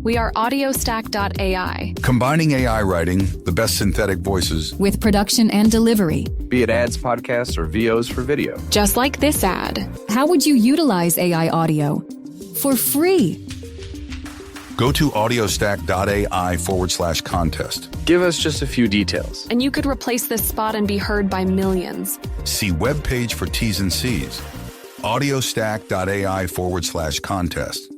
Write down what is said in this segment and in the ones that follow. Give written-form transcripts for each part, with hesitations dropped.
We are audiostack.ai. Combining AI writing, the best synthetic voices, With production and delivery. Be it ads, podcasts, or VOs for video. Just like this ad. How would you utilize AI audio? For free. go to audiostack.ai/contest. Give us just a few details. And you could replace this spot and be heard by millions. See webpage for T's and C's. audiostack.ai/contest.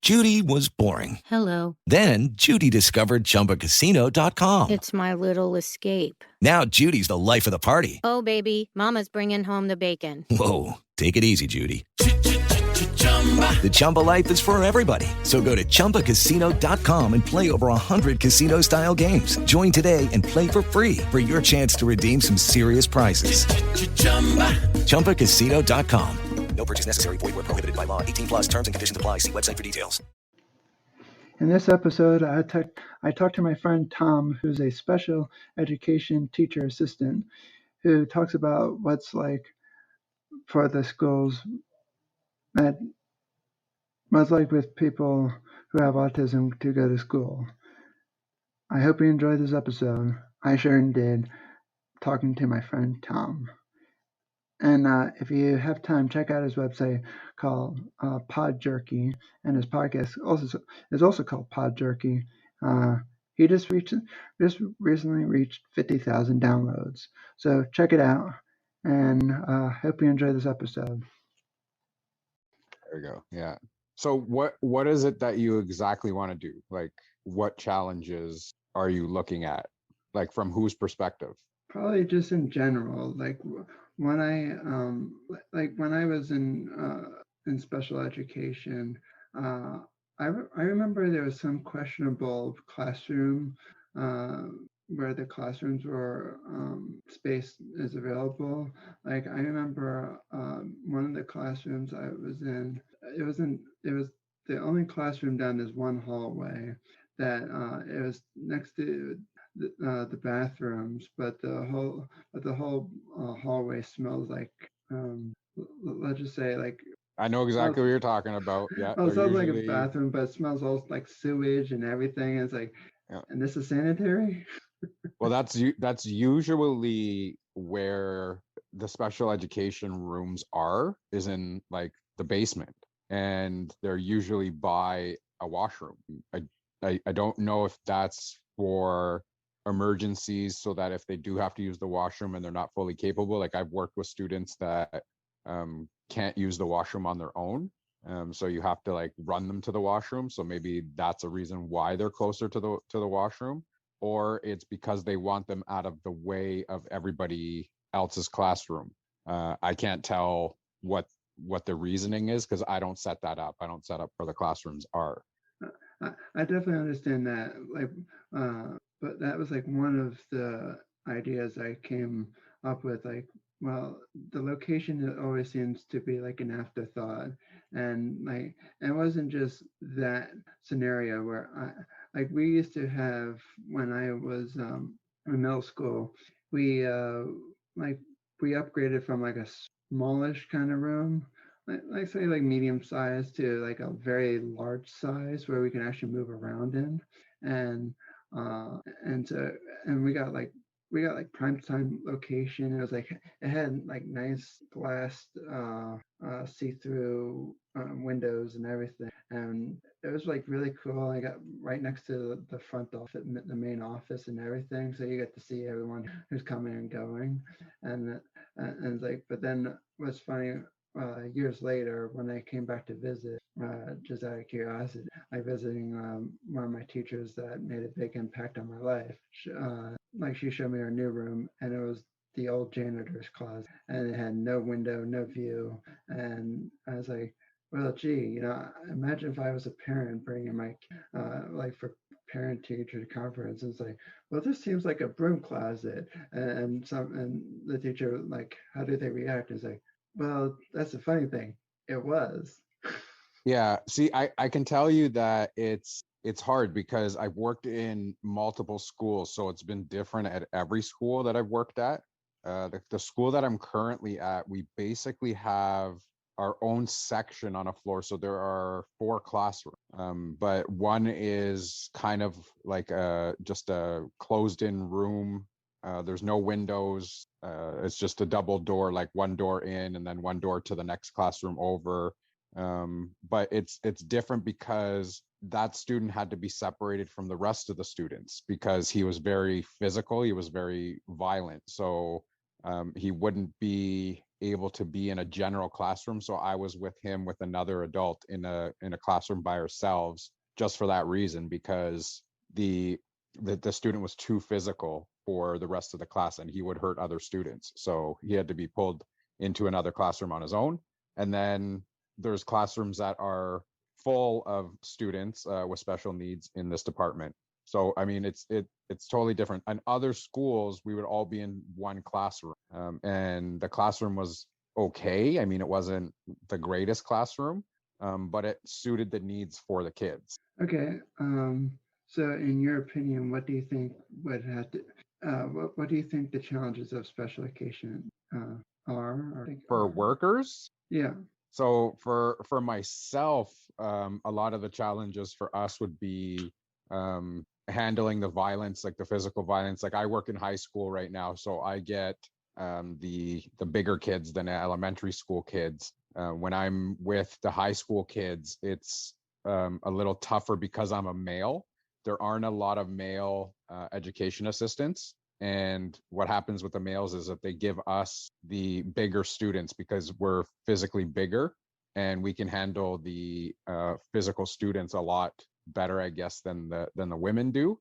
Judy was boring. Hello. Then Judy discovered ChumbaCasino.com. It's my little escape. Now Judy's the life of the party. Oh, baby, mama's bringing home the bacon. Whoa, take it easy, Judy. The Chumba life is for everybody. So go to ChumbaCasino.com and play over 100 casino-style games. Join today and play for free for your chance to redeem some serious prizes. ChumbaCasino.com. No purchase necessary. Void where prohibited by law. 18+ terms and conditions apply. See website for details. In this episode, I talked to my friend Tom, who's a special education teacher assistant, who talks about what's like for the schools, what's like with people who have autism to go to school. I hope you enjoyed this episode. I sure did, talking to my friend Tom. And if you have time, check out his website called Podjerky, and his podcast is also called Podjerky. He just recently reached 50,000 downloads. So check it out, and hope you enjoy this episode. There we go. Yeah. So what is it that you exactly want to do? Like, what challenges are you looking at? Like, from whose perspective? Probably just in general, like when I was in special education, I remember there was some questionable classroom where the classrooms were space is available. Like I remember one of the classrooms I was in, it was the only classroom down this one hallway that it was next to the bathrooms, but the whole hallway smells like let's just say like, I know exactly what you're talking about. Yeah. it sounds like a bathroom, but it smells all like sewage and everything. It's like, yeah. And this is sanitary. Well, that's usually where the special education rooms is in like the basement, and they're usually by a washroom. I don't know if that's for emergencies, so that if they do have to use the washroom and they're not fully capable, like I've worked with students that can't use the washroom on their own, so you have to like run them to the washroom. So maybe that's a reason why they're closer to the washroom, or it's because they want them out of the way of everybody else's classroom. I can't tell what the reasoning is, because I don't set that up. I don't set up where the classrooms are. I definitely understand that, like, but that was like one of the ideas I came up with. Like, well, the location always seems to be like an afterthought, and like it wasn't just that scenario where we used to have when I was in middle school, we upgraded from like a smallish kind of room, like say like medium size, to like a very large size where we can actually move around in, and we got like prime time location. It was like it had like nice glass see-through windows and everything, and it was like really cool. I got right next to the front office, the main office, and everything, so you get to see everyone who's coming and going, and it's like. But then what's funny, years later, when I came back to visit, just out of curiosity, visiting one of my teachers that made a big impact on my life, she showed me our new room, and it was the old janitor's closet, and it had no window, no view, and I was like, well, gee, imagine if I was a parent bringing my for parent-teacher conference, and it's like, well, this seems like a broom closet, and the teacher, like, how do they react? It's like, well, that's the funny thing. It was. Yeah. See, I can tell you that it's hard because I've worked in multiple schools, so it's been different at every school that I've worked at. The school that I'm currently at, we basically have our own section on a floor. So there are 4 classrooms, but one is kind of like just a closed-in room. There's no windows. It's just a double door, like one door in and then one door to the next classroom over. But it's different because that student had to be separated from the rest of the students because he was very physical. He was very violent. So he wouldn't be able to be in a general classroom. So I was with him with another adult in a classroom by ourselves, just for that reason, because the student was too physical for the rest of the class and he would hurt other students. So he had to be pulled into another classroom on his own. And then there's classrooms that are full of students with special needs in this department. So I mean, it's totally different. In other schools, we would all be in one classroom, and the classroom was okay. I mean, it wasn't the greatest classroom, but it suited the needs for the kids. Okay. So in your opinion, what do you think would have to, what do you think the challenges of special education are? For workers? Yeah. So for myself, a lot of the challenges for us would be handling the violence, like the physical violence. Like I work in high school right now, so I get the bigger kids than elementary school kids. When I'm with the high school kids, it's a little tougher because I'm a male. There aren't a lot of male education assistants. And what happens with the males is that they give us the bigger students because we're physically bigger and we can handle the physical students a lot better, I guess, than the women do.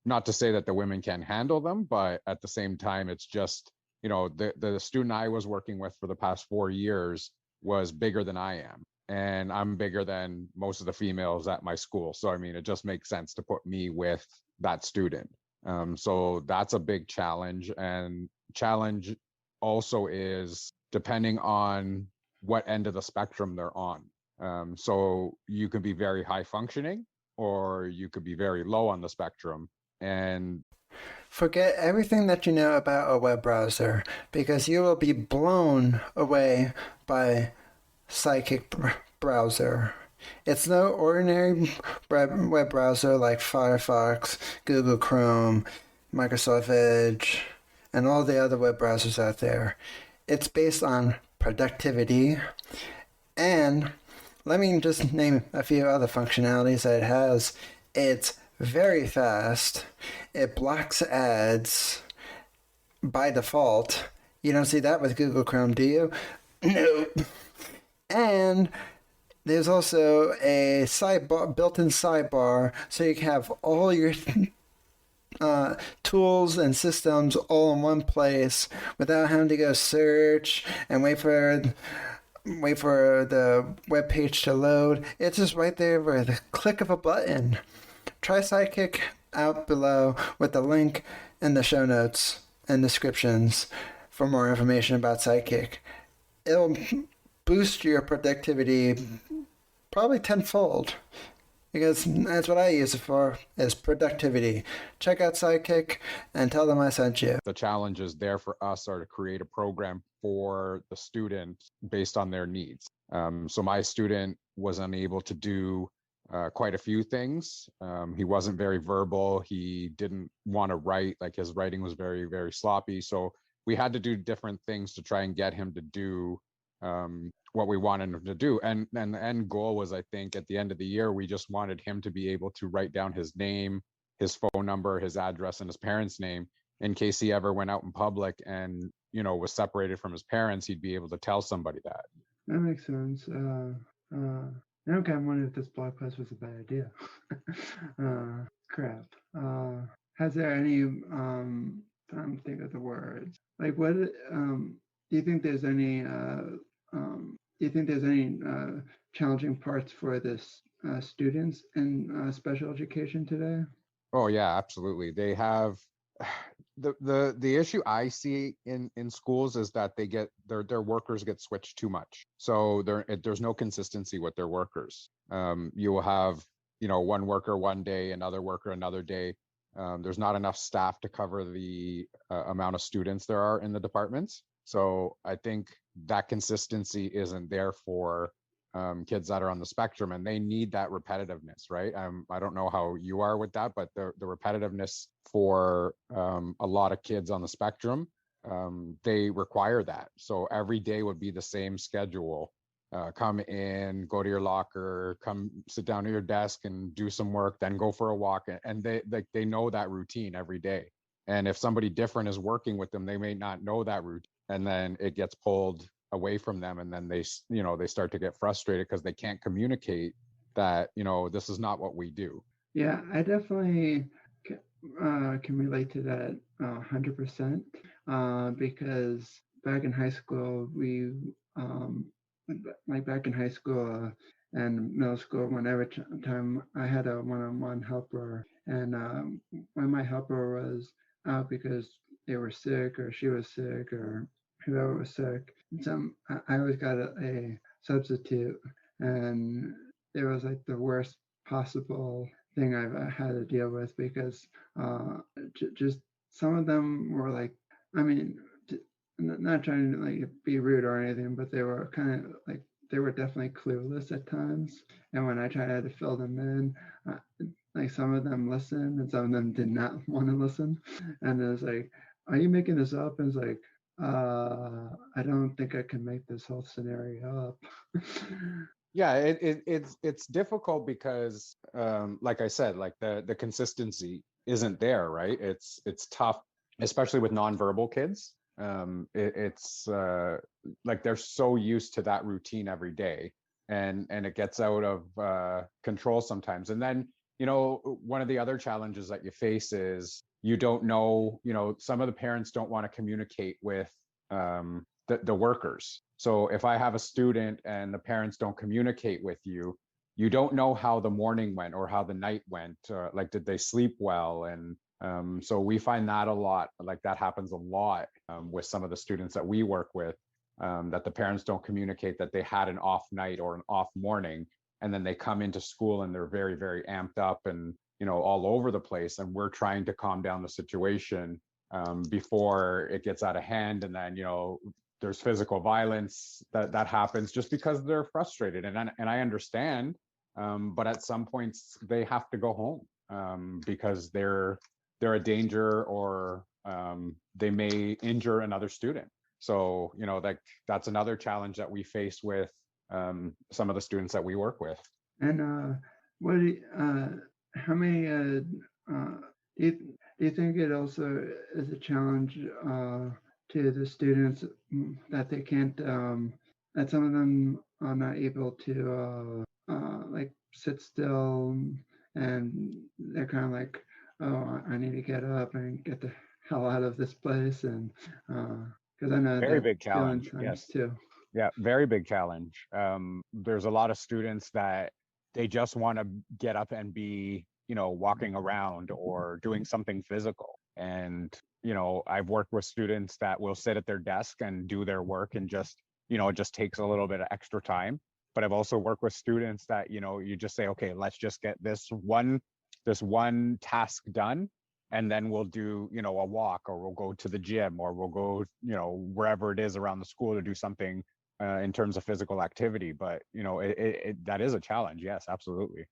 Not to say that the women can handle them, but at the same time, it's just, you know, the student I was working with for the past 4 years was bigger than I am. And I'm bigger than most of the females at my school. So, I mean, it just makes sense to put me with that student. So that's a big challenge. And challenge also is depending on what end of the spectrum they're on. So you can be very high functioning or you could be very low on the spectrum. And forget everything that you know about a web browser because you will be blown away by Psychic browser. It's no ordinary web browser like Firefox, Google Chrome, Microsoft Edge, and all the other web browsers out there. It's based on productivity, and let me just name a few other functionalities that it has. It's very fast. It blocks ads by default. You don't see that with Google Chrome, do you? No. And there's also a sidebar, built-in sidebar, so you can have all your tools and systems all in one place without having to go search and wait for the web page to load. It's just right there with a click of a button. Try Sidekick out below with the link in the show notes and descriptions for more information about Sidekick. It'll boost your productivity probably tenfold, because that's what I use it for, is productivity. Check out Sidekick and tell them I sent you. The challenges there for us are to create a program for the student based on their needs. So my student was unable to do quite a few things. He wasn't very verbal. He didn't want to write, like his writing was very, very sloppy. So we had to do different things to try and get him to do what we wanted him to do. And the end goal was, I think, at the end of the year, we just wanted him to be able to write down his name, his phone number, his address, and his parents' name in case he ever went out in public and, you know, was separated from his parents, he'd be able to tell somebody that. That makes sense. Now I'm kind of wondering if this blog post was a bad idea. Crap. Has there any, I'm trying to think of the words. Like, what, do you think there's any, challenging parts for this students in special education today? Oh yeah, absolutely. They have the issue I see in schools is that they get their workers get switched too much. So there's no consistency with their workers. You will have, you know, one worker one day, another worker another day. There's not enough staff to cover the amount of students there are in the departments. So I think that consistency isn't there for kids that are on the spectrum, and they need that repetitiveness, right? I don't know how you are with that, but the repetitiveness for a lot of kids on the spectrum, they require that. So every day would be the same schedule. Come in, go to your locker, come sit down at your desk and do some work, then go for a walk. And they know that routine every day. And if somebody different is working with them, they may not know that routine, and then it gets pulled away from them, and then they start to get frustrated because they can't communicate that this is not what we do. Yeah, I definitely can relate to that 100%, because back in high school, back in high school and middle school, whenever time I had a one-on-one helper, and when my helper was out because they were sick or she was sick or whoever was sick, I always got a substitute, and it was like the worst possible thing I've had to deal with, because just some of them were like, I mean, not trying to like be rude or anything, but they were kind of like, they were definitely clueless at times. And when I tried to fill them in, like some of them listened and some of them did not want to listen. And it was like, are you making this up? And it's like, I don't think I can make this whole scenario up. Yeah, it's difficult because, like I said, like the consistency isn't there, right? It's tough, especially with nonverbal kids. It's like they're so used to that routine every day, and it gets out of control sometimes. And then one of the other challenges that you face is you don't know, some of the parents don't want to communicate with the workers. So if I have a student and the parents don't communicate with you, you don't know how the morning went or how the night went. Like, did they sleep well? And so we find that a lot, like that happens a lot with some of the students that we work with, that the parents don't communicate that they had an off night or an off morning, and then they come into school and they're very, very amped up and all over the place, and we're trying to calm down the situation before it gets out of hand, and then there's physical violence that happens just because they're frustrated, and I understand, but at some points they have to go home because they're a danger, or they may injure another student. So that's another challenge that we face with some of the students that we work with. And what do how many do you think it also is a challenge to the students that they can't, that some of them are not able to like sit still, and they're kind of like, oh, I need to get up and get the hell out of this place, and because I know Very that big challenge. yes, Yes. too. Yeah, very big challenge. There's a lot of students that they just want to get up and be, walking around or doing something physical. And, I've worked with students that will sit at their desk and do their work, and just, it just takes a little bit of extra time. But I've also worked with students that, you just say, okay, let's just get this one task done, and then we'll do, a walk, or we'll go to the gym, or we'll go, wherever it is around the school to do something in terms of physical activity. But that is a challenge. Yes, absolutely.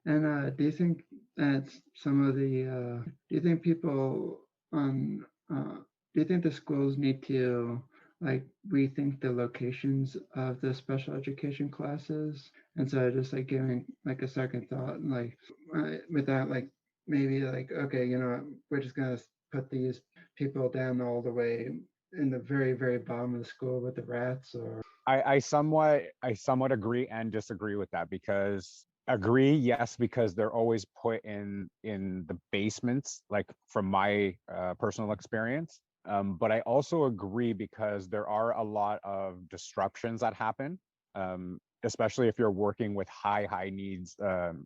And do you think that some of the do you think people on do you think the schools need to like rethink the locations of the special education classes, and so just like giving like a second thought, like without like maybe like, okay, we're just gonna put these people down all the way in the very, very bottom of the school with the rats? Or I somewhat agree and disagree with that, because agree, yes, because they're always put in the basements, like from my personal experience. But I also agree because there are a lot of disruptions that happen, especially if you're working with high needs,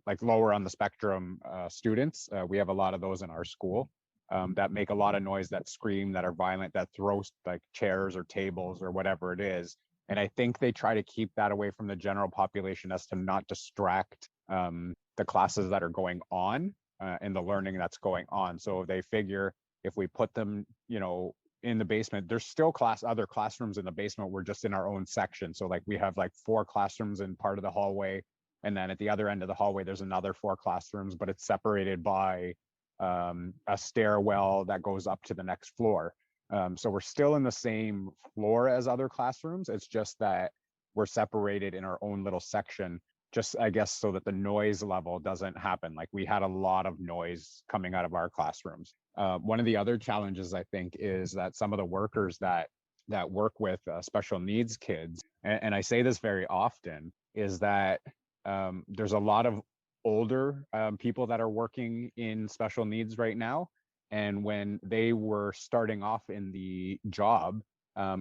like lower on the spectrum students. We have a lot of those in our school that make a lot of noise, that scream, that are violent, that throw like chairs or tables or whatever it is. And I think they try to keep that away from the general population, as to not distract the classes that are going on and the learning that's going on. So they figure if we put them, in the basement. There's still other classrooms in the basement. We're just in our own section. So like we have like 4 classrooms in part of the hallway. And then at the other end of the hallway, there's another 4 classrooms, but it's separated by a stairwell that goes up to the next floor. So we're still in the same floor as other classrooms. It's just that we're separated in our own little section, just I guess so that the noise level doesn't happen. Like we had a lot of noise coming out of our classrooms. One of the other challenges I think is that some of the workers that work with special needs kids, and I say this very often, is that there's a lot of older people that are working in special needs right now. And when they were starting off in the job,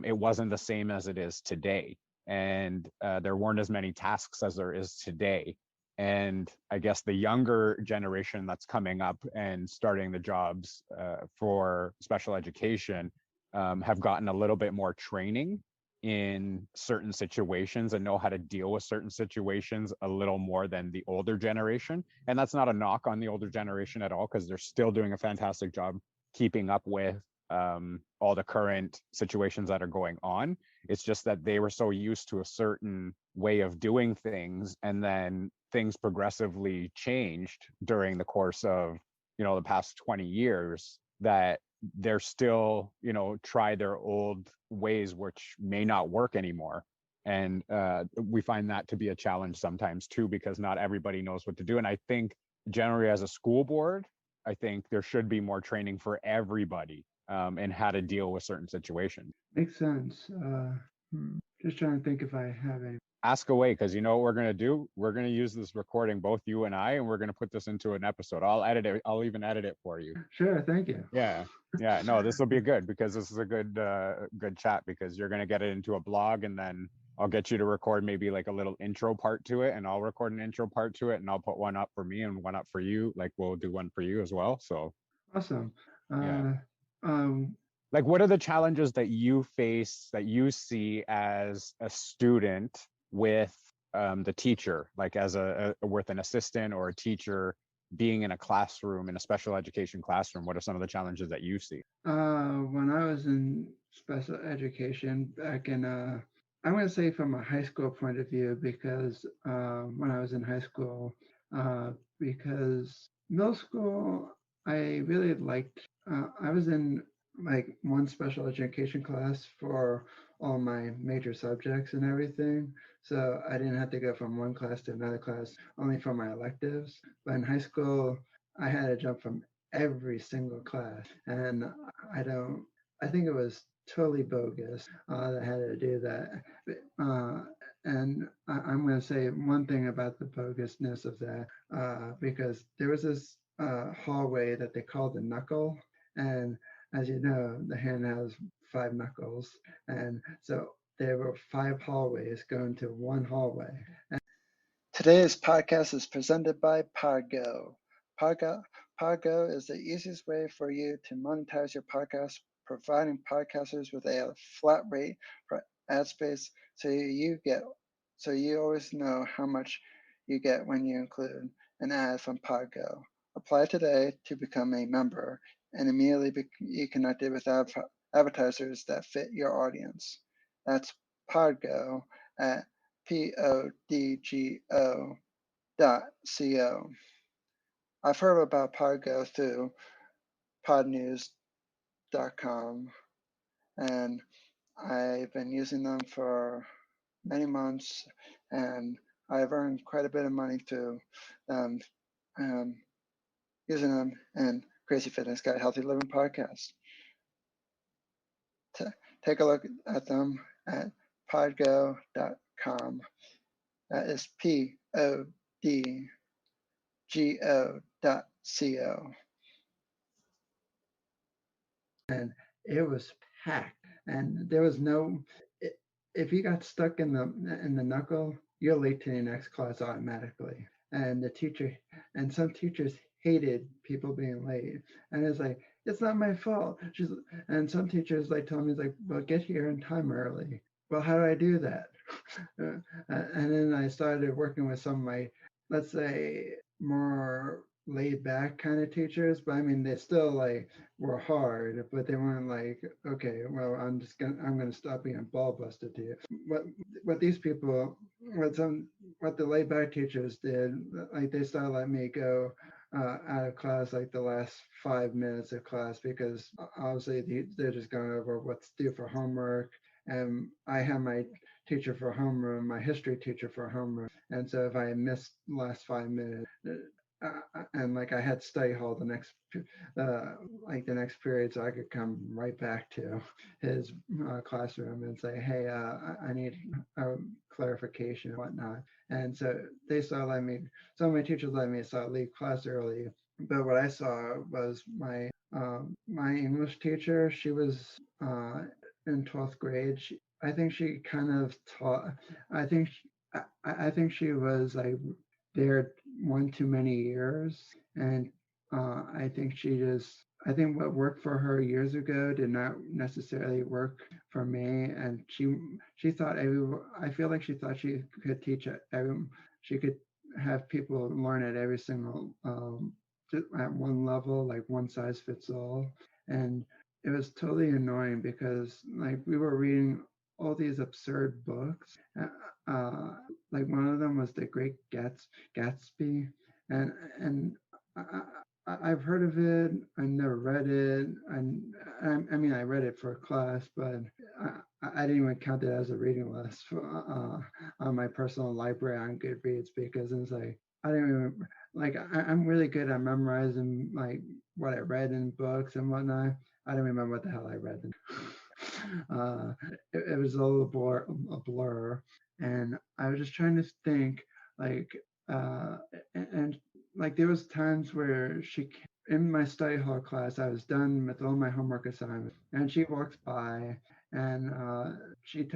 it wasn't the same as it is today. And there weren't as many tasks as there is today. And I guess the younger generation that's coming up and starting the jobs for special education have gotten a little bit more training in certain situations and know how to deal with certain situations a little more than the older generation. And that's not a knock on the older generation at all, because they're still doing a fantastic job keeping up with all the current situations that are going on. It's just that they were so used to a certain way of doing things, and then things progressively changed during the course of, the past 20 years, that they're still, try their old ways, which may not work anymore. And we find that to be a challenge sometimes too, because not everybody knows what to do. And I think generally as a school board, I think there should be more training for everybody and how to deal with certain situations. Makes sense. Just trying to think if I have any. Ask away, because you know what we're going to do? We're going to use this recording, both you and I, and we're going to put this into an episode. I'll edit it. I'll even edit it for you. Sure. Thank you. Yeah. No, this will be good, because this is a good chat, because you're going to get it into a blog, and then I'll get you to record maybe like a little intro part to it, and I'll record an intro part to it, and I'll put one up for me and one up for you. Like we'll do one for you as well. So awesome. Yeah. Like, what are the challenges that you face, that you see as a student with the teacher, like as with an assistant or a teacher being in a classroom, in a special education classroom? What are some of the challenges that you see? When I was in special education back in, I'm going to say from a high school point of view, because when I was in high school, because middle school, I really liked, I was in like one special education class for all my major subjects and everything. So I didn't have to go from one class to another class, only for my electives. But in high school, I had to jump from every single class. And I think it was totally bogus that I had to do that. And I'm going to say one thing about the bogusness of that, because there was this hallway that they called the knuckle. And as you know, the hand has 5 knuckles. And so there were 5 hallways going to one hallway. And today's podcast is presented by Podgo. Podgo is the easiest way for you to monetize your podcast, providing podcasters with a flat rate for ad space, so you always know how much you get when you include an ad from Podgo. Apply today to become a member and immediately be connected with advertisers that fit your audience. That's Podgo at podgo.co. I've heard about Podgo through podnews.com, and I've been using them for many months, and I've earned quite a bit of money through using them and Crazy Fitness Guy Healthy Living podcast. Take a look at them at podgo.com. That is podgo.co. And it was packed, and there was no. If you got stuck in the knuckle, you're late to your next class automatically. And the teacher, and some teachers hated people being late, and it's like, it's not my fault. And some teachers like told me, like, well, get here in time early. Well, how do I do that? And then I started working with some of my, let's say, more laid back kind of teachers, but I mean they still like were hard, but they weren't like, okay, well I'm gonna stop being ball busted to you. What these people, what the laid back teachers did, like they started letting me go out of class like the last 5 minutes of class, because obviously they're just going over what's due for homework, and I have my teacher for homeroom, my history teacher for homeroom, and so if I missed the last 5 minutes, and like I had study hall the next period, so I could come right back to his classroom and say, hey, I need clarification and whatnot. And so they started letting me, some of my teachers let me start leave class early. But what I saw was my English teacher. She was in 12th grade. I think she kind of taught. I think I think she was like there one too many years, and I think what worked for her years ago did not necessarily work for me, and she thought I feel like she thought she could teach she could have people learn at every single at one level, like one size fits all, and it was totally annoying because like we were reading all these absurd books. Like one of them was The Great Gatsby, and I've heard of it. I never read it. I mean, I read it for a class, but I didn't even count it as a reading list on my personal library on Goodreads, because it's like I didn't even like. I'm really good at memorizing like what I read in books and whatnot. I don't remember what the hell I read. It was all a blur, and I was just trying to think, like, and like there was times where in my study hall class, I was done with all my homework assignments, and she walks by, and she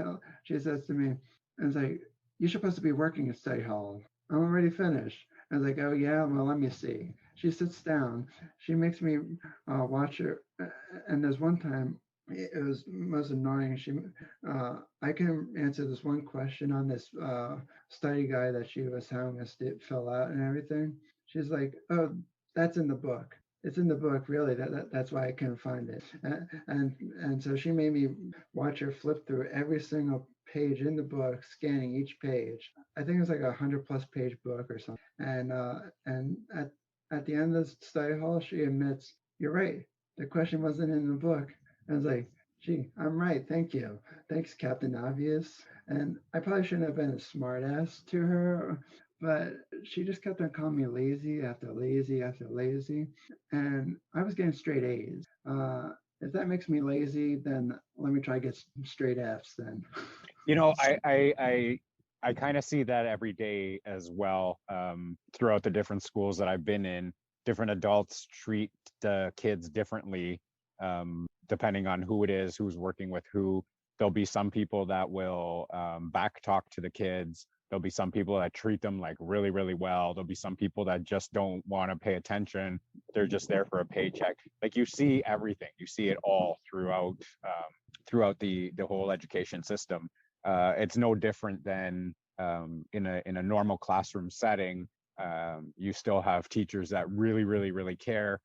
says to me, and it's like, you're supposed to be working in study hall. I'm already finished. I was like, oh yeah, well let me see. She sits down. She makes me watch her, and there's one time it was most annoying. I can answer this one question on this study guide that she was having us fill out and everything. She's like, "Oh, that's in the book. It's in the book, really. That's why I couldn't find it." And so she made me watch her flip through every single page in the book, scanning each page. I think it's like 100+ page book or something. And at the end of the study hall, she admits, "You're right. The question wasn't in the book." I was like, gee, I'm right. Thank you. Thanks, Captain Obvious. And I probably shouldn't have been a smart ass to her, but she just kept on calling me lazy after lazy after lazy. And I was getting straight A's. If that makes me lazy, then let me try to get straight F's then. You know, I kind of see that every day as well. Throughout the different schools that I've been in, different adults treat the kids differently. Depending on who it is, who's working with who. There'll be some people that will back talk to the kids. There'll be some people that treat them like really, really well. There'll be some people that just don't want to pay attention. They're just there for a paycheck. Like you see everything. You see it all throughout the whole education system. It's no different than in a normal classroom setting. You still have teachers that really, really, really care.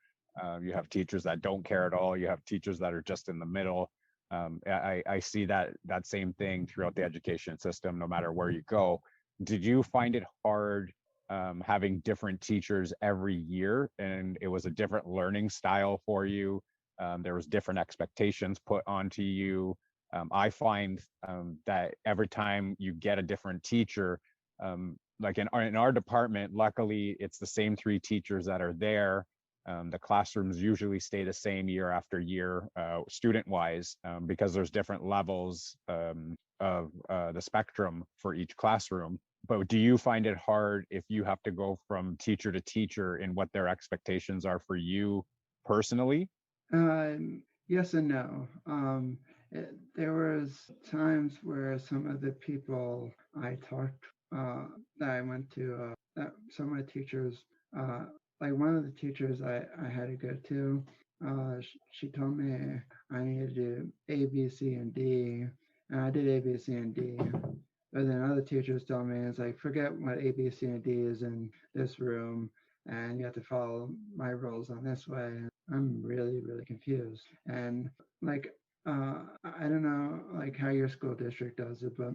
You have teachers that don't care at all. You have teachers that are just in the middle. I see that same thing throughout the education system, no matter where you go. Did you find it hard having different teachers every year, and it was a different learning style for you? There was different expectations put onto you. I find that every time you get a different teacher, like in our department, luckily it's the same 3 teachers that are there. The classrooms usually stay the same year after year, student-wise, because there's different levels of the spectrum for each classroom. But do you find it hard if you have to go from teacher to teacher in what their expectations are for you personally? Yes and no. There was times where some of the people I talked that I went to, some of my teachers, like one of the teachers I had to go to, she told me I needed to do A, B, C, and D, and I did A, B, C, and D. But then other teachers told me, it's like, forget what A, B, C, and D is in this room. and you have to follow my rules on this way. I'm really, really confused. And like, I don't know like how your school district does it, but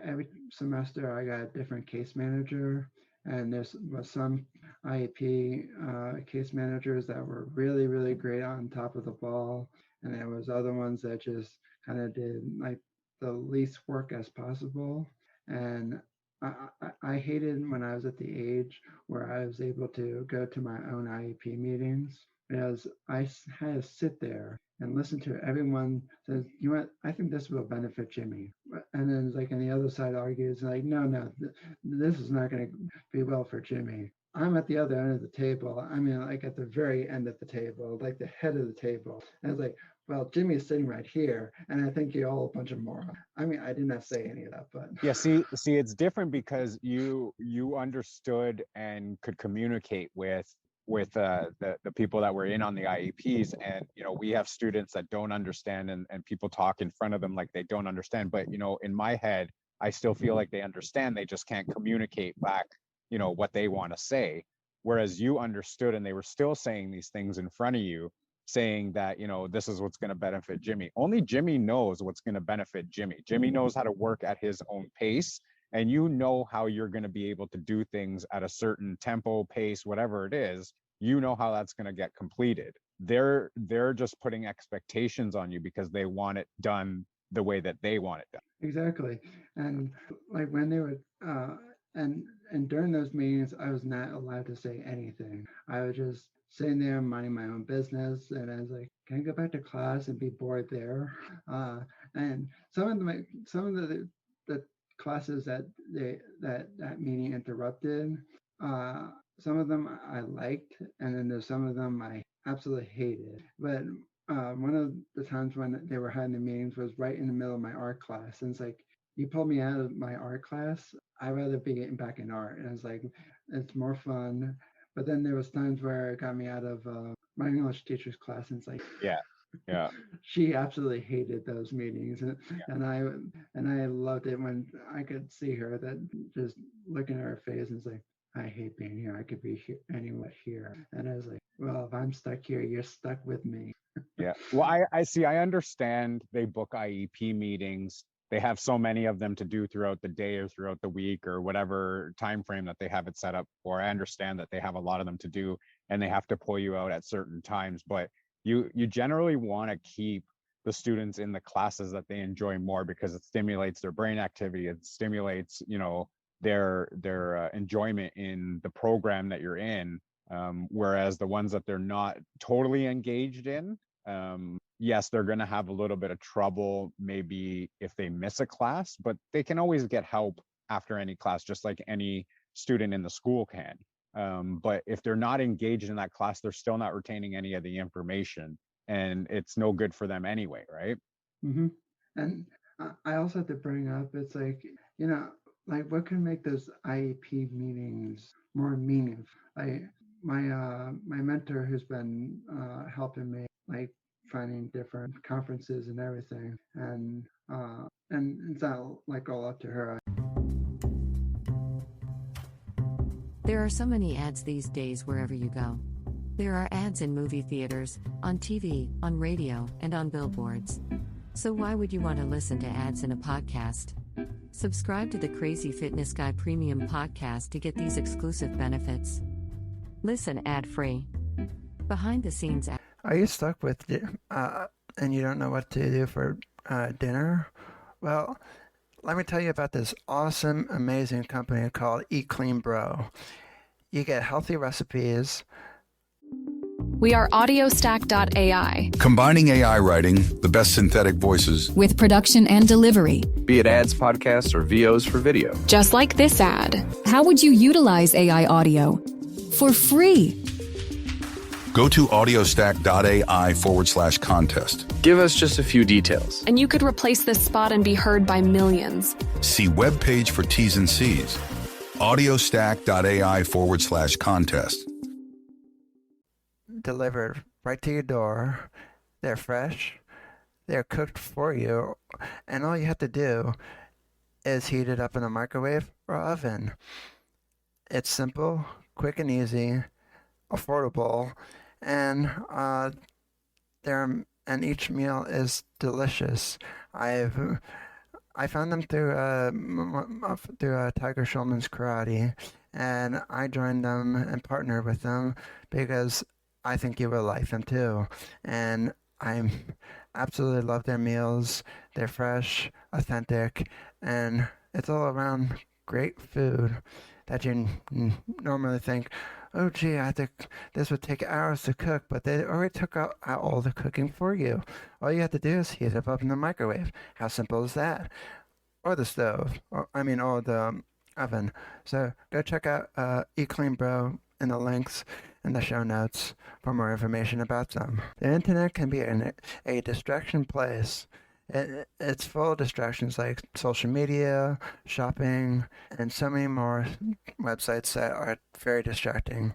every semester I got a different case manager, and there was some IEP case managers that were really, really great on top of the ball, and there was other ones that just kind of did like the least work as possible. And I hated when I was at the age where I was able to go to my own IEP meetings, because I had to sit there and listen to everyone says, you know what, I think this will benefit Jimmy. And then like on the other side argues like, no, this is not going to be well for Jimmy. I'm at the other end of the table. I mean, like at the very end of the table, like the head of the table. And it's like, well, Jimmy is sitting right here, and I think you're all a bunch of morons. I mean, I did not say any of that, but Yeah, see, it's different because you understood and could communicate with the people that were in on the IEPs, and we have students that don't understand, and people talk in front of them like they don't understand. But in my head, I still feel like they understand. They just can't communicate back, what they want to say. Whereas you understood, and they were still saying these things in front of you, saying that this is what's going to benefit Jimmy. Only Jimmy knows what's going to benefit Jimmy. Jimmy knows how to work at his own pace, and how you're going to be able to do things at a certain tempo, pace, whatever it is. How that's going to get completed. They're just putting expectations on you because they want it done the way that they want it done. Exactly. And like when they would and during those meetings, I was not allowed to say anything. I was just sitting there minding my own business, and I was like, can I go back to class and be bored there? And some of the classes that that meeting interrupted, some of them I liked, and then there's some of them I absolutely hated. But one of the times when they were having the meetings was right in the middle of my art class, and it's like, you pulled me out of my art class. I'd rather be getting back in art. And it's like, it's more fun. But then there was times where it got me out of my English teacher's class, and it's like, yeah, she absolutely hated those meetings, and I loved it when I could see her that just looking at her face and say, I hate being here. I could be here anywhere here. And I was like, well, if I'm stuck here, you're stuck with me. Yeah. Well, I see. I understand they book IEP meetings. They have so many of them to do throughout the day or throughout the week or whatever time frame that they have it set up for. I understand that they have a lot of them to do, and they have to pull you out at certain times. But you generally want to keep the students in the classes that they enjoy more, because it stimulates their brain activity. It stimulates, their enjoyment in the program that you're in. Whereas the ones that they're not totally engaged in, yes, they're going to have a little bit of trouble maybe if they miss a class, but they can always get help after any class, just like any student in the school can. But if they're not engaged in that class, they're still not retaining any of the information, and it's no good for them anyway, right? Mm-hmm. And I also have to bring up, it's like, like what can make those IEP meetings more meaningful? Like my mentor, who's been helping me, like finding different conferences and everything, and it's not like all up to her. There are so many ads these days wherever you go. There are ads in movie theaters, on TV, on radio, and on billboards. So why would you want to listen to ads in a podcast? Subscribe to the Crazy Fitness Guy Premium Podcast to get these exclusive benefits. Listen ad-free. Behind the scenes. Are you stuck with and you don't know what to do for dinner? Well, let me tell you about this awesome, amazing company called Eat Clean Bro. You get healthy recipes. We are audiostack.ai. Combining AI writing, the best synthetic voices, with production and delivery. Be it ads, podcasts, or VOs for video. Just like this ad. How would you utilize AI audio? For free. Go to audiostack.ai/contest. Give us just a few details. And you could replace this spot and be heard by millions. See webpage for T's and C's. audiostack.ai/contest. Delivered right to your door. They're fresh. They're cooked for you. And all you have to do is heat it up in a microwave or oven. It's simple, quick and easy, affordable, and and each meal is delicious. I found them through Tiger Schulman's Karate, and I joined them and partnered with them because I think you will like them too. And I absolutely love their meals. They're fresh, authentic, and it's all around great food that you normally think, oh gee, I think this would take hours to cook, but they already took out all the cooking for you. All you have to do is heat it up in the microwave. How simple is that? Or the stove, or the oven. So go check out Eat Clean Bro in the links in the show notes for more information about them. The internet can be a distraction place. It's full of distractions like social media, shopping, and so many more websites that are very distracting,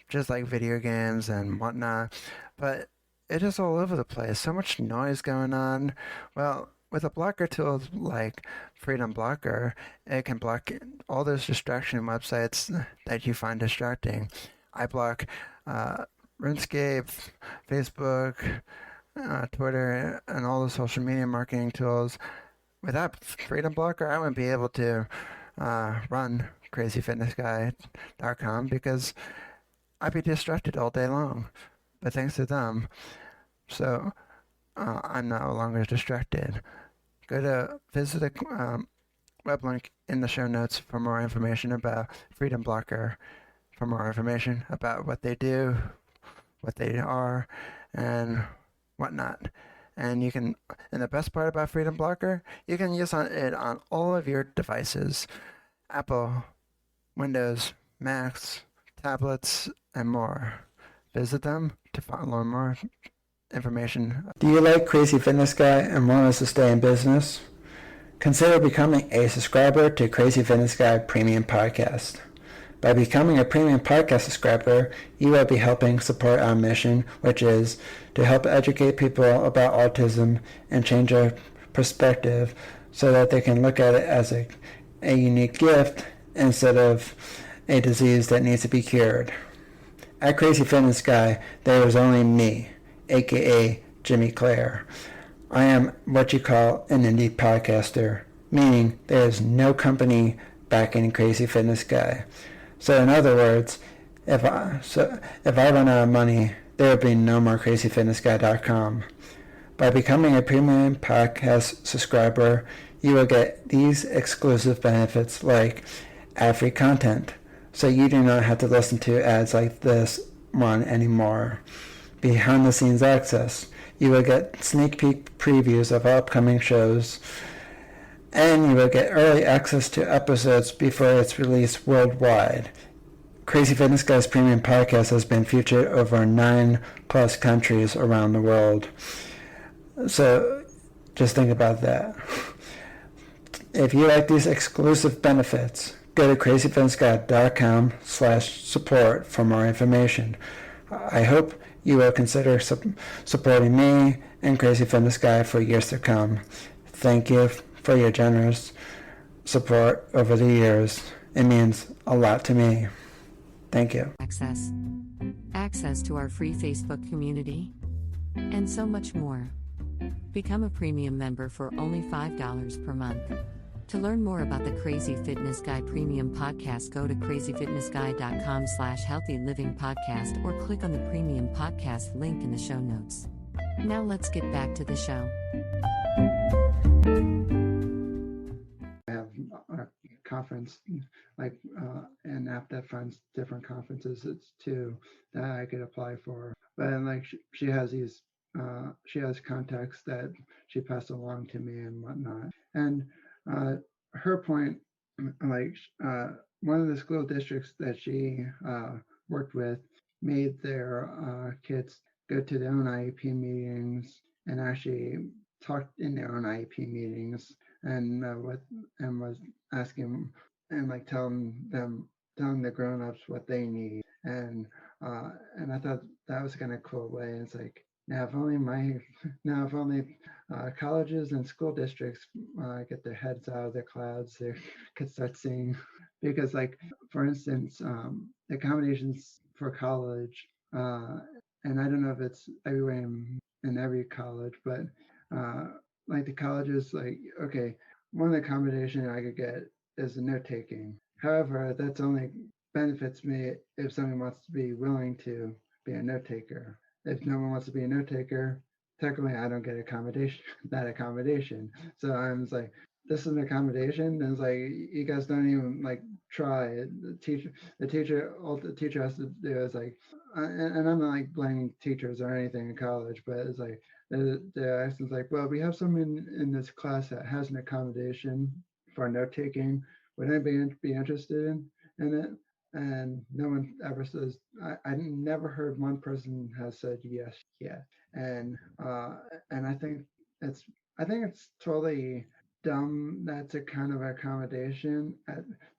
just like video games and whatnot. But it is all over the place. So much noise going on. Well, with a blocker tool like Freedom Blocker, it can block all those distraction websites that you find distracting. I block RuneScape, Facebook, Twitter, and all the social media marketing tools. Without Freedom Blocker, I wouldn't be able to run CrazyFitnessGuy.com because I'd be distracted all day long. But thanks to them, so I'm no longer distracted. Go to visit the web link in the show notes for more information about Freedom Blocker, for more information about what they do, what they are, and whatnot. And you can, and the best part about Freedom Blocker, you can use it on all of your devices: Apple, Windows, Macs, tablets, and more. Visit them to learn more information. Do you like Crazy Fitness Guy and want us to stay in business? Consider becoming a subscriber to Crazy Fitness Guy Premium Podcast. By becoming a premium podcast subscriber, you will be helping support our mission, which is to help educate people about autism and change their perspective so that they can look at it as a unique gift instead of a disease that needs to be cured. At Crazy Fitness Guy, there is only me, aka Jimmy Clare. I am what you call an indie podcaster, meaning there is no company backing Crazy Fitness Guy. So in other words, if I run out of money, there will be no more CrazyFitnessGuy.com. By becoming a premium podcast subscriber, you will get these exclusive benefits like ad-free content, so you do not have to listen to ads like this one anymore. Behind the scenes access. You will get sneak peek previews of upcoming shows, and you will get early access to episodes before it's released worldwide. Crazy Fitness Guy's premium podcast has been featured over 9+ countries around the world. So just think about that. If you like these exclusive benefits, go to crazyfitnessguy.com/support for more information. I hope you will consider supporting me and Crazy Fitness Guy for years to come. Thank you for your generous support over the years. It means a lot to me. Thank you. Access to our free Facebook community, and so much more. Become a premium member for only $5 per month. To learn more about the Crazy Fitness Guy Premium Podcast, go to crazyfitnessguy.com/healthylivingpodcast or click on the Premium Podcast link in the show notes. Now let's get back to the show. I have a conference, an app that finds different conferences. It's two that I could apply for. But she has these, she has contacts that she passed along to me and whatnot. And her point, one of the school districts that she worked with made their kids go to their own IEP meetings and actually talk in their own IEP meetings and was asking and telling the grown-ups what they need, and I thought that was kind of cool way. It's like, now if only colleges and school districts get their heads out of their clouds, they could start seeing because like, for instance, accommodations for college, and I don't know if it's everywhere in every college, but like the colleges, like, okay, one accommodation I could get is a note taking. However, that's only benefits me if someone wants to be willing to be a note taker. If no one wants to be a note taker, technically I don't get accommodation, that accommodation. So I'm just like, this is an accommodation, and it's like, you guys don't even like try it. All the teacher has to do is like, and I'm not like blaming teachers or anything in college, but it's like, the accent's like, well, we have someone in this class that has an accommodation for note taking. Would anybody be interested in it? And no one ever says. I never heard one person has said yes yet. And it's I think it's totally dumb. That's a kind of accommodation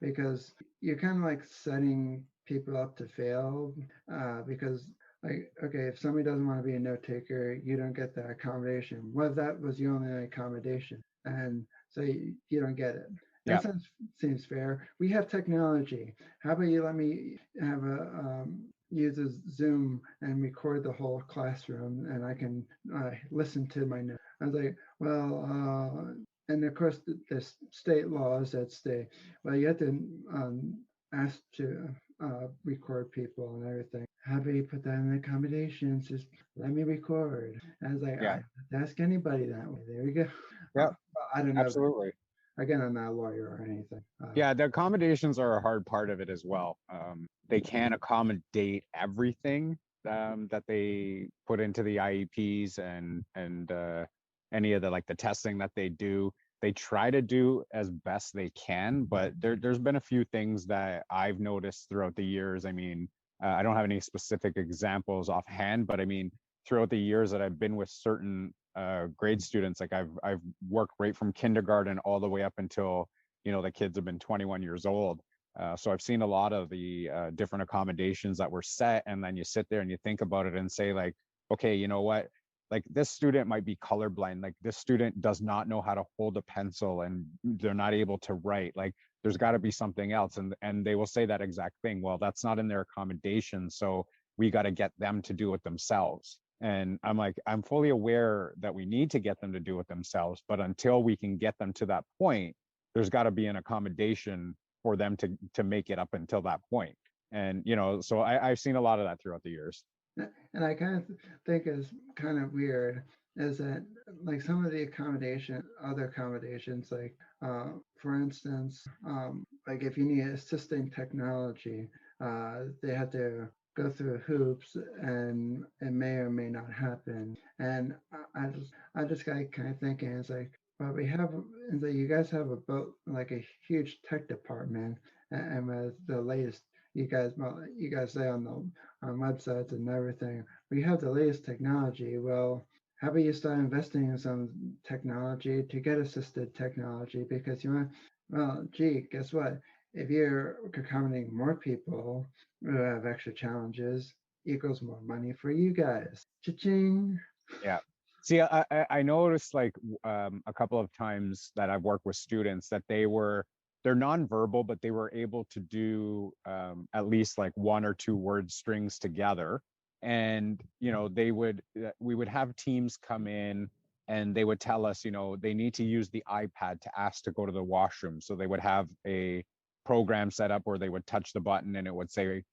because you're kind of like setting people up to fail, because like, okay, if somebody doesn't want to be a note taker, you don't get that accommodation. Well, that was the only accommodation, and so you don't get it. Yeah. That seems fair. We have technology. How about you let me have a use a Zoom and record the whole classroom, and I can listen to my notes. I was like, well, and of course there's state laws that say, well, you have to ask to record people and everything. How about you put that in the accommodations? Just let me record. And I was like, Yeah. I'd ask anybody that way. There we go. Yeah. I don't know. Absolutely. Again, I'm not a lawyer or anything. Yeah, the accommodations are a hard part of it as well. They can't accommodate everything that they put into the IEPs and any of the like the testing that they do. They try to do as best they can, but there's been a few things that I've noticed throughout the years. I mean, I don't have any specific examples offhand, but I mean, throughout the years that I've been with certain grade students, like I've worked right from kindergarten all the way up until, you know, the kids have been 21 years old. So I've seen a lot of the different accommodations that were set, and then you sit there and you think about it and say like, okay, you know what? Like this student might be colorblind. Like this student does not know how to hold a pencil and they're not able to write. Like there's got to be something else. And they will say that exact thing. Well, that's not in their accommodation. So we got to get them to do it themselves. And I'm like, I'm fully aware that we need to get them to do it themselves. But until we can get them to that point, there's got to be an accommodation for them to make it up until that point. And, you know, so I've seen a lot of that throughout the years. And I kind of think is kind of weird is that like some of the other accommodations, like for instance, like if you need assisting technology, they have to go through hoops, and it may or may not happen. And I just got kind of thinking, it's like, well, you guys have like a huge tech department, and with the latest, you guys say on websites and everything, we have the latest technology. Well, how about you start investing in some technology to get assisted technology? Because well, gee, guess what? If you're accommodating more people who have extra challenges, equals more money for you guys. Cha-ching. Yeah. See, I noticed like a couple of times that I've worked with students that they're nonverbal, but they were able to do at least like one or two word strings together. And, you know, we would have teams come in and they would tell us, you know, they need to use the iPad to ask to go to the washroom. So they would have a program set up where they would touch the button and it would say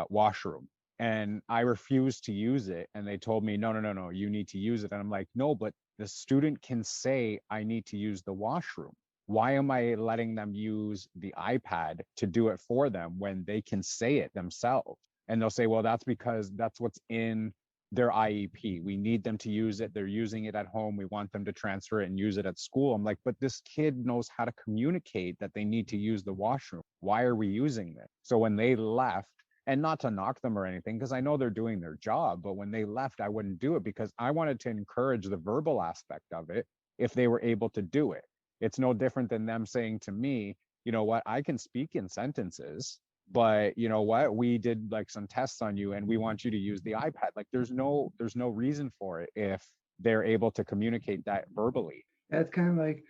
washroom. And I refused to use it. And they told me, no, you need to use it. And I'm like, no, but the student can say, I need to use the washroom. Why am I letting them use the iPad to do it for them when they can say it themselves? And they'll say, well, that's because that's what's in their IEP. We need them to use it. They're using it at home. We want them to transfer it and use it at school. I'm like, but this kid knows how to communicate that they need to use the washroom. Why are we using this? So when they left, and not to knock them or anything, because I know they're doing their job, but when they left, I wouldn't do it because I wanted to encourage the verbal aspect of it if they were able to do it. It's no different than them saying to me, you know what, I can speak in sentences, but you know what, we did like some tests on you and we want you to use the iPad. Like there's no reason for it if they're able to communicate that verbally. It's kind of like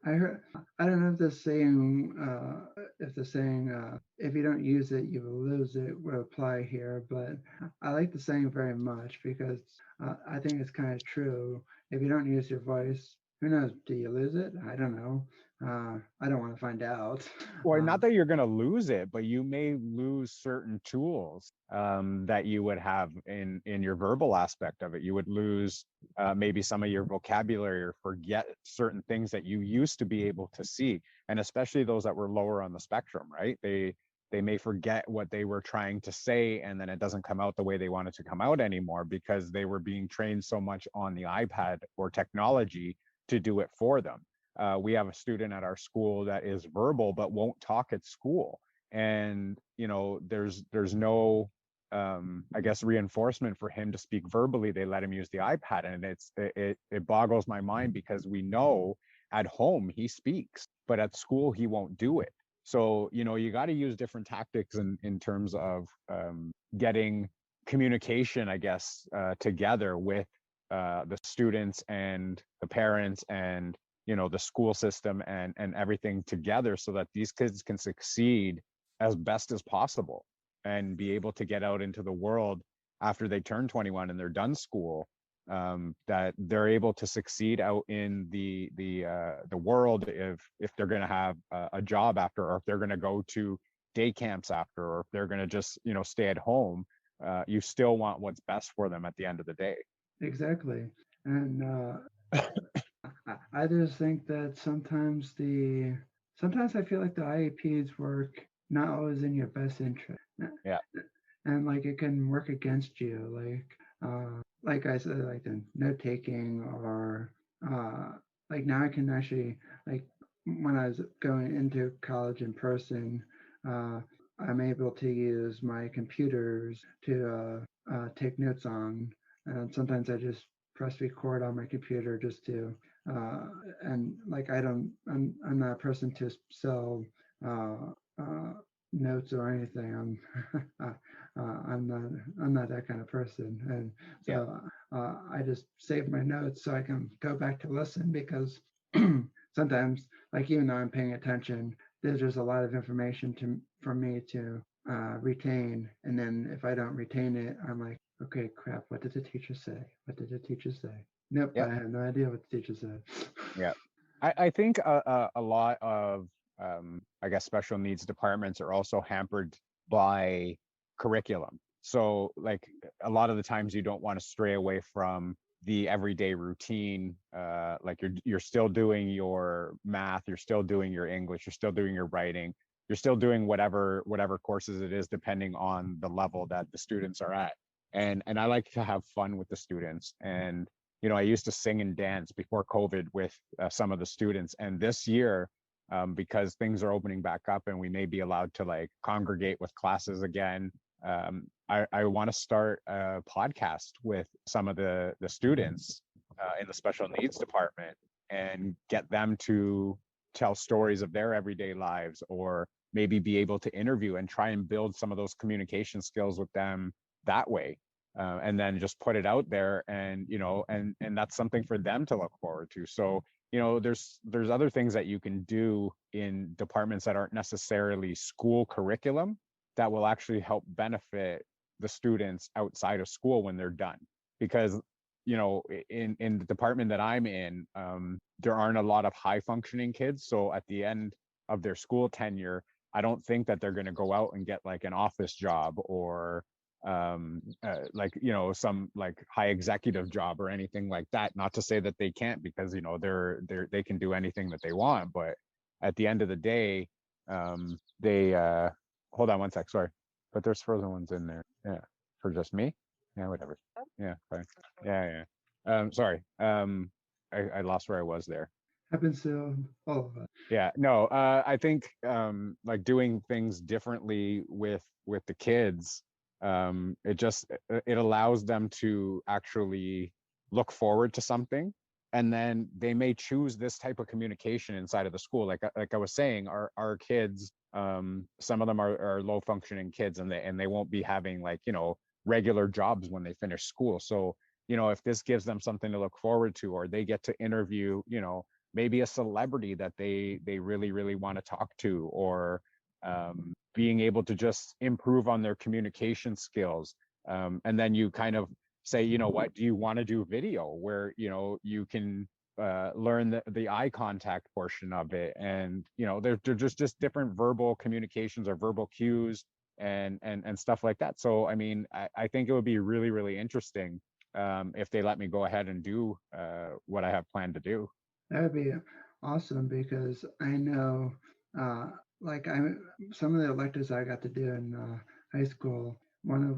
I heard, I don't know if the saying, if you don't use it, you will lose it will apply here, but I like the saying very much because I think it's kind of true. If you don't use your voice, who knows? Do you lose it? I don't know. I don't want to find out. Or not that you're going to lose it, but you may lose certain tools that you would have in your verbal aspect of it. You would lose maybe some of your vocabulary or forget certain things that you used to be able to see, and especially those that were lower on the spectrum, right? They may forget what they were trying to say, and then it doesn't come out the way they want it to come out anymore because they were being trained so much on the iPad or technology to do it for them. We have a student at our school that is verbal but won't talk at school, and there's no I guess reinforcement for him to speak verbally. They let him use the iPad, and it boggles my mind because we know at home he speaks, but at school he won't do it. So you got to use different tactics in terms of getting communication, I guess, together with the students and the parents and the school system and everything together so that these kids can succeed as best as possible and be able to get out into the world after they turn 21 and they're done school, that they're able to succeed out in the world if they're going to have a job after, or if they're going to go to day camps after, or if they're going to just stay at home. You still want what's best for them at the end of the day. Exactly. And I just think that sometimes I feel like the IEPs work not always in your best interest. Yeah. And like it can work against you. Like I said, like the note taking, or like now I can actually, like when I was going into college in person, I'm able to use my computers to take notes on, and sometimes I just press record on my computer just to and like I'm not a person to sell notes or anything. I'm not that kind of person, and so I just save my notes so I can go back to listen, because sometimes, like, even though I'm paying attention, there's just a lot of information for me to retain, and then if I don't retain it, I'm like, okay, crap, what did the teacher say? What did the teacher say? Nope, I have no idea what the teacher said. Yeah. I think a lot of I guess special needs departments are also hampered by curriculum. So like a lot of the times you don't want to stray away from the everyday routine. Like you're still doing your math, you're still doing your English, you're still doing your writing, you're still doing whatever courses it is, depending on the level that the students are at. And I like to have fun with the students. And I used to sing and dance before COVID with some of the students. And this year, because things are opening back up and we may be allowed to like congregate with classes again, I want to start a podcast with some of the students in the special needs department and get them to tell stories of their everyday lives, or maybe be able to interview and try and build some of those communication skills with them that way. And then just put it out there, and and that's something for them to look forward to. So there's other things that you can do in departments that aren't necessarily school curriculum that will actually help benefit the students outside of school when they're done. Because in the department that I'm in, there aren't a lot of high functioning kids. So at the end of their school tenure, I don't think that they're going to go out and get like an office job or some like high executive job or anything like that. Not to say that they can't, because they can do anything that they want, but at the end of the day, they hold on one sec, sorry, but there's further ones in there. Yeah, for just me. Yeah, whatever. Yeah, fine. Yeah. Sorry. I lost where I was there. Happens to all of us. Yeah, no, I think like doing things differently with the kids, it allows them to actually look forward to something, and then they may choose this type of communication inside of the school. Like I was saying, our kids, some of them are low functioning kids, and they won't be having like regular jobs when they finish school. So if this gives them something to look forward to, or they get to interview maybe a celebrity that they really, really want to talk to, or being able to just improve on their communication skills. And then you kind of say, you know what, do you want to do video where, you know, you can learn the eye contact portion of it, and you know, they're just different verbal communications or verbal cues and stuff like that. So I mean, I think it would be really, really interesting if they let me go ahead and do what I have planned to do. That would be awesome, because I know like some of the electives I got to do in high school, one of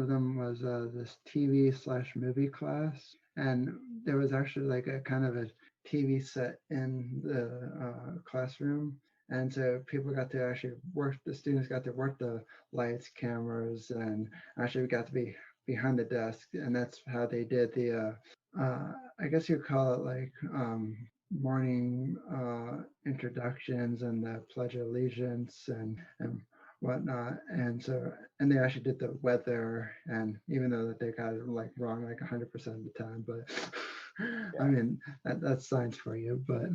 them was this TV/movie class, and there was actually like a kind of a TV set in the classroom, and so people got to actually work. The students got to work the lights, cameras, and actually got to be behind the desk, and that's how they did the I guess you'd call it like morning introductions and the Pledge of Allegiance and whatnot. And so, and they actually did the weather, and even though that they got it like wrong like 100% of the time, but I mean, that's science for you. But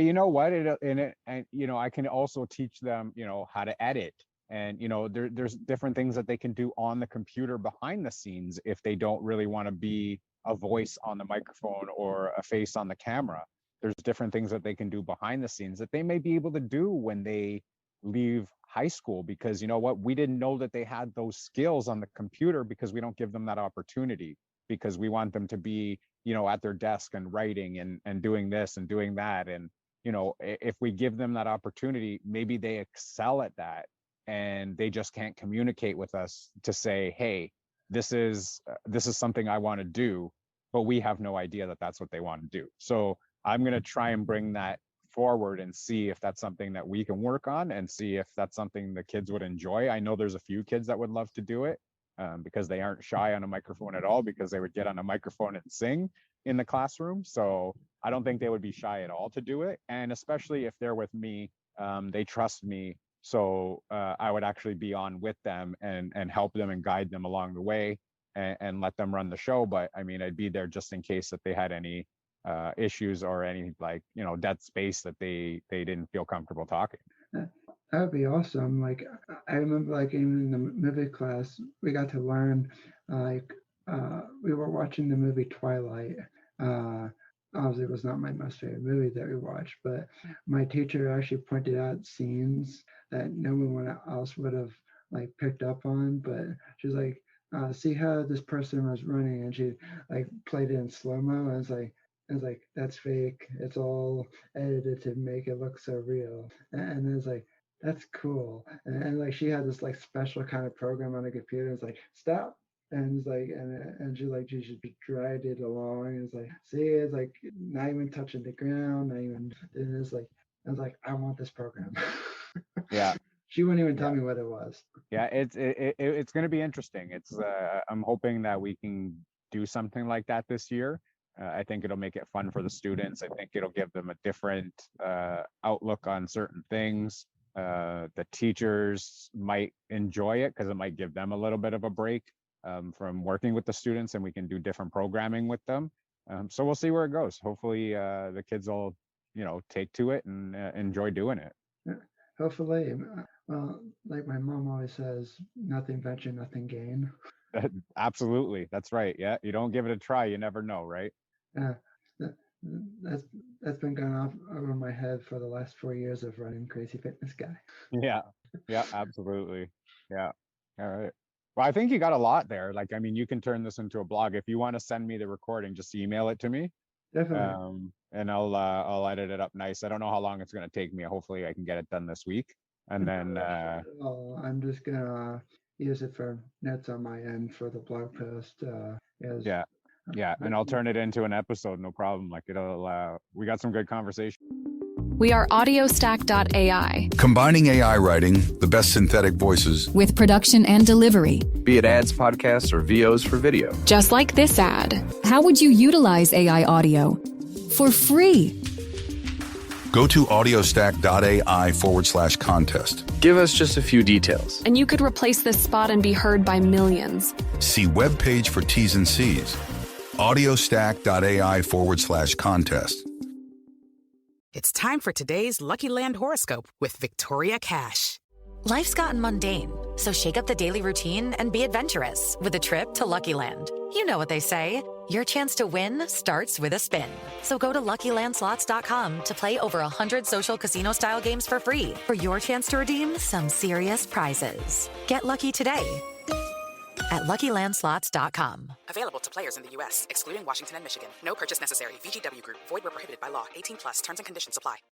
you know what, and you know, I can also teach them, you know, how to edit. And, you know, there's different things that they can do on the computer behind the scenes if they don't really want to be a voice on the microphone or a face on the camera. There's different things that they can do behind the scenes that they may be able to do when they leave high school, because you know what, we didn't know that they had those skills on the computer because we don't give them that opportunity, because we want them to be, you know, at their desk and writing and doing this and doing that. And, you know, if we give them that opportunity, maybe they excel at that, and they just can't communicate with us to say, hey, this is something I want to do, but we have no idea that that's what they want to do. So I'm going to try and bring that forward and see if that's something that we can work on, and see if that's something the kids would enjoy. I know there's a few kids that would love to do it because they aren't shy on a microphone at all, because they would get on a microphone and sing in the classroom. So I don't think they would be shy at all to do it. And especially if they're with me, they trust me. So I would actually be on with them and help them and guide them along the way, and let them run the show. But I mean, I'd be there just in case that they had any issues or any, like, you know, dead space that they didn't feel comfortable talking. That would be awesome. Like, I remember, like, in the movie class, we got to learn, like, we were watching the movie Twilight. Obviously, it was not my most favorite movie that we watched, but my teacher actually pointed out scenes that no one else would have, like, picked up on. But she was like, see how this person was running, and she, like, played it in slow-mo. I was like, that's fake. It's all edited to make it look so real. And it was like, that's cool. And like, she had this like special kind of program on the computer. It's like, stop. And it's like, and she should be dragged it along. And it's like, see, it's like not even touching the ground, not even. And it's like, I was like, I want this program. Yeah. She wouldn't even tell me what it was. Yeah, it's going to be interesting. It's I'm hoping that we can do something like that this year. I think it'll make it fun for the students. I think it'll give them a different outlook on certain things. The teachers might enjoy it because it might give them a little bit of a break from working with the students, and we can do different programming with them. So we'll see where it goes. Hopefully the kids will, you know, take to it and enjoy doing it. Yeah, hopefully. Well, like my mom always says, nothing venture, nothing gain. Absolutely. That's right. Yeah. You don't give it a try, you never know, right? That's been going off over my head for the last 4 years of running Crazy Fitness Guy. Yeah. Yeah, absolutely. Yeah. All right. Well, I think you got a lot there. Like, I mean, you can turn this into a blog. If you want to send me the recording, just email it to me. Definitely. And I'll edit it up nice. I don't know how long it's going to take me. Hopefully I can get it done this week. And then I'm just gonna use it for notes on my end for the blog post. Yeah, and I'll turn it into an episode, no problem. Like, it'll we got some good conversation. We are audiostack.ai Combining AI writing, the best synthetic voices, with production and delivery, Be it ads, podcasts, or VOs for video. just like this ad. How would you utilize AI audio? For free. go to audiostack.ai/contest. Give us just a few details. And you could replace this spot and be heard by millions. See webpage for T's and C's. audiostack.ai/contest. It's time for today's Lucky Land horoscope with Victoria Cash. Life's gotten mundane, so shake up the daily routine and be adventurous with a trip to Lucky Land. You know what they say, your chance to win starts with a spin. So go to LuckyLandSlots.com to play over 100 social casino-style games for free for your chance to redeem some serious prizes. Get lucky today at LuckyLandSlots.com. Available to players in the U.S., excluding Washington and Michigan. No purchase necessary. VGW Group. Void where prohibited by law. 18+. Terms and conditions apply.